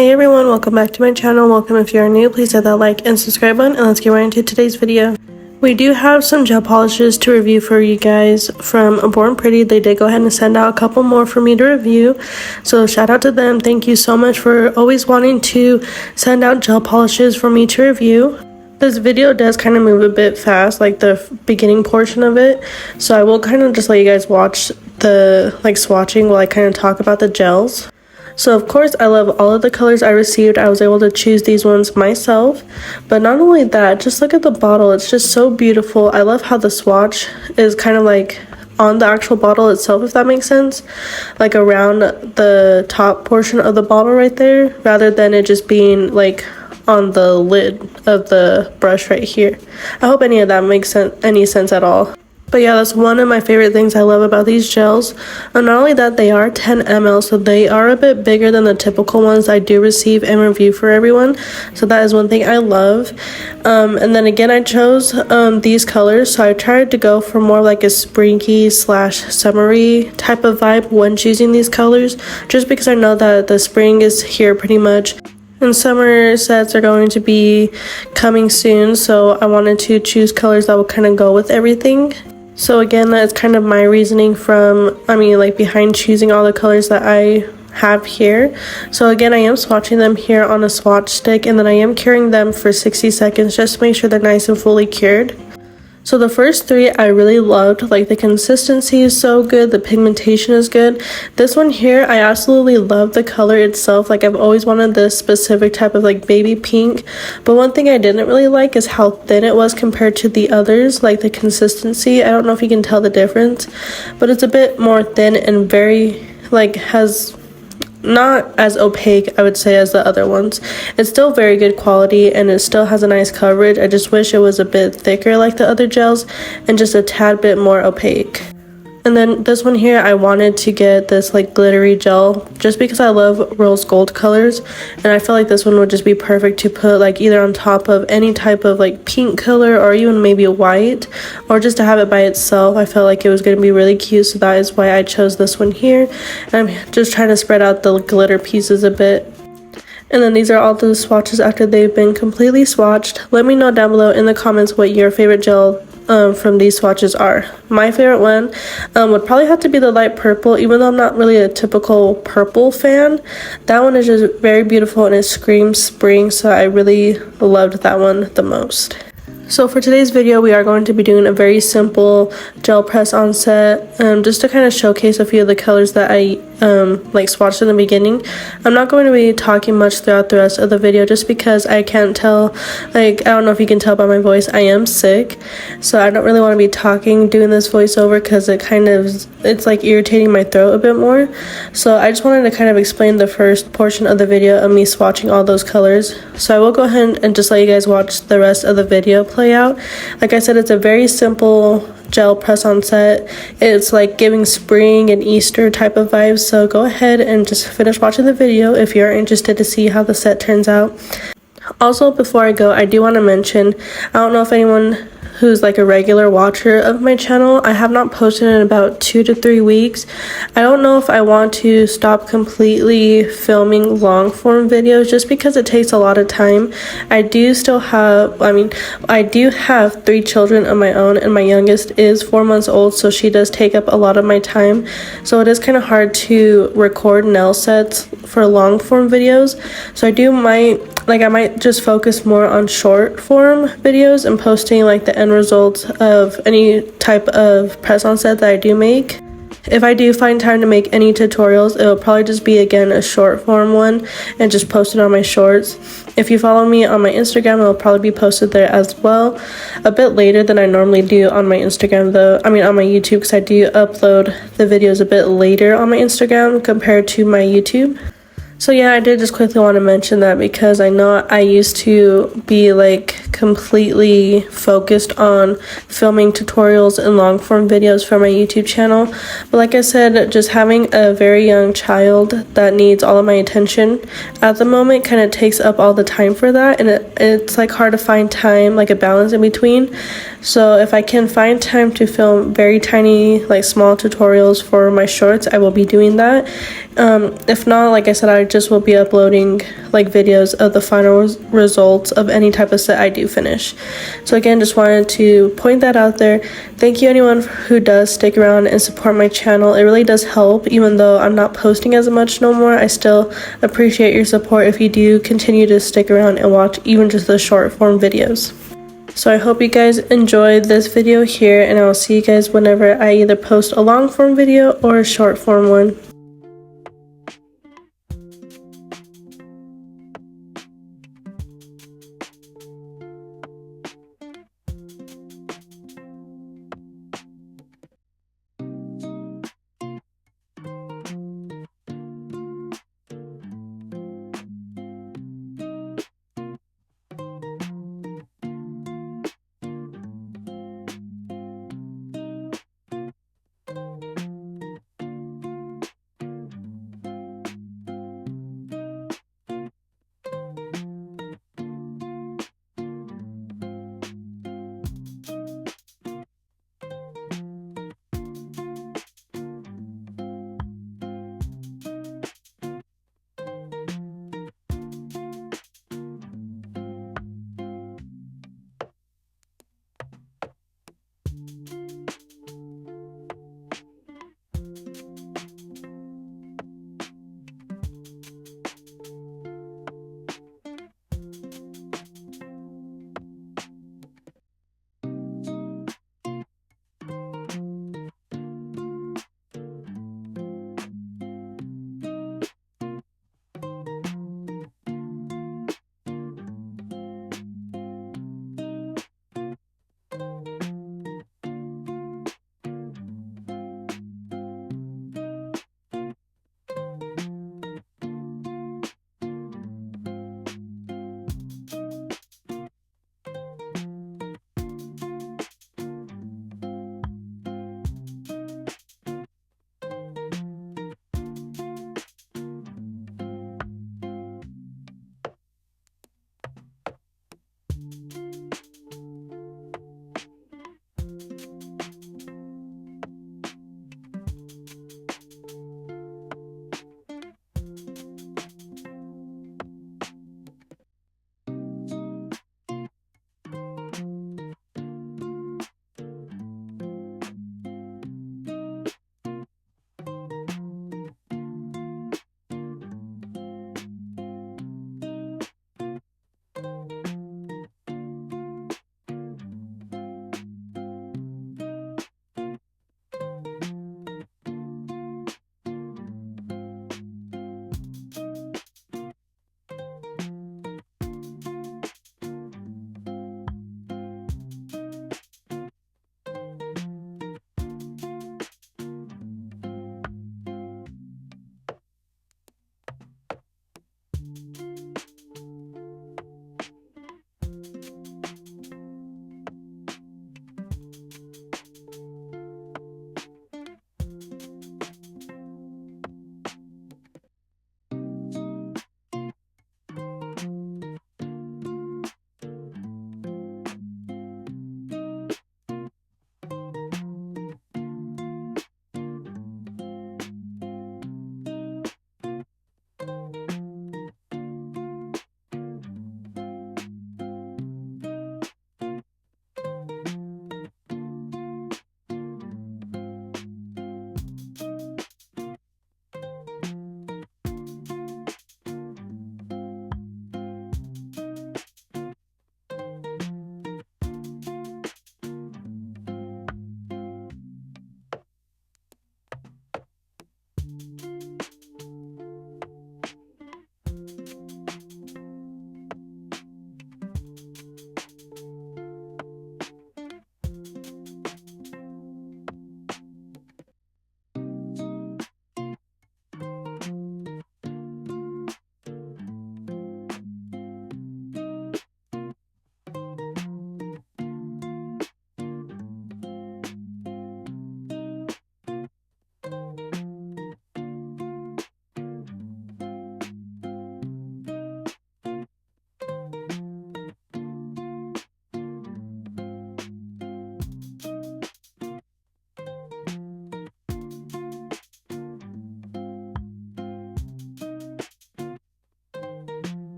Hey everyone, welcome back to my channel. Welcome if you are new, please hit that like and subscribe button, and let's get right into today's video. We do have some gel polishes to review for you guys from Born Pretty. They did go ahead and send out a couple more for me to review, so shout out to them. Thank you so much for always wanting to send out gel polishes for me to review. This video does kind of move a bit fast, like the beginning portion of it, so I will kind of just let you guys watch the swatching while I kind of talk about the gels. So of course I love all of the colors I received. I was able to choose these ones myself, but not only that, just look at the bottle. It's just so beautiful. I love how the swatch is kind of like on the actual bottle itself, if that makes sense, like around the top portion of the bottle right there, rather than it just being like on the lid of the brush right here. I hope any of that makes any sense at all. But yeah, that's one of my favorite things I love about these gels. And not only that, they are 10 ml, so they are a bit bigger than the typical ones I do receive and review for everyone. So that is one thing I love. And then again, I chose these colors, so I tried to go for more like a springy / summery type of vibe when choosing these colors, just because I know that the spring is here pretty much. And summer sets are going to be coming soon, so I wanted to choose colors that will kind of go with everything. So again, that's kind of my reasoning behind choosing all the colors that I have here. So again, I am swatching them here on a swatch stick, and then I am curing them for 60 seconds just to make sure they're nice and fully cured. So the first three I really loved. Like, the consistency is so good, the pigmentation is good. This one here, I absolutely love the color itself. Like, I've always wanted this specific type of like baby pink, but one thing I didn't really like is how thin it was compared to the others. Like, the consistency, I don't know if you can tell the difference, but it's a bit more thin and very has not as opaque, I would say, as the other ones. It's still very good quality and it still has a nice coverage. I just wish it was a bit thicker like the other gels and just a tad bit more opaque. And then this one here, I wanted to get this like glittery gel just because I love rose gold colors, and I feel like this one would just be perfect to put like either on top of any type of like pink color or even maybe a white, or just to have it by itself. I felt like it was going to be really cute, so that is why I chose this one here. And I'm just trying to spread out the glitter pieces a bit. And then these are all the swatches after they've been completely swatched. Let me know down below in the comments what your favorite gel from these swatches are. My favorite one would probably have to be the light purple, even though I'm not really a typical purple fan. That one is just very beautiful and it screams spring, so I really loved that one the most. So for today's video, we are going to be doing a very simple gel press on set, just to kind of showcase a few of the colors that I swatched in the beginning. I'm not going to be talking much throughout the rest of the video just because I can't tell, I don't know if you can tell by my voice, I am sick, so I don't really want to be doing this voiceover because it's like irritating my throat a bit more. So I just wanted to kind of explain the first portion of the video of me swatching all those colors. So I will go ahead and just let you guys watch the rest of the video play out. Like I said, it's a very simple gel press on set. It's like giving spring and Easter type of vibes, so go ahead and just finish watching the video if you're interested to see how the set turns out. Also, before I go, I do want to mention, I don't know if anyone who's like a regular watcher of my channel, I have not posted in about 2 to 3 weeks. I don't know if I want to stop completely filming long form videos just because it takes a lot of time. I do have 3 children of my own, and my youngest is 4 months old, so she does take up a lot of my time. So it is kind of hard to record nail sets for long form videos. So I might just focus more on short form videos and posting like the end results of any type of press on set that I do make. If I do find time to make any tutorials, it will probably just be again a short form one and just post it on my shorts. If you follow me on my Instagram, it will probably be posted there as well, a bit later than I normally do on my Instagram on my YouTube, because I do upload the videos a bit later on my Instagram compared to my YouTube. So yeah, I did just quickly want to mention that because I know I used to be like completely focused on filming tutorials and long form videos for my YouTube channel. But like I said, just having a very young child that needs all of my attention at the moment kind of takes up all the time for that, and it's like hard to find time, like a balance in between. So if I can find time to film very tiny, like small tutorials for my shorts, I will be doing that. If not, like I said, I just will be uploading like videos of the final results of any type of set I do finish. So again, just wanted to point that out there. Thank you anyone who does stick around and support my channel. It really does help. Even though I'm not posting as much no more, I still appreciate your support if you do continue to stick around and watch even just the short form videos. So I hope you guys enjoyed this video here, and I'll see you guys whenever I either post a long form video or a short form one.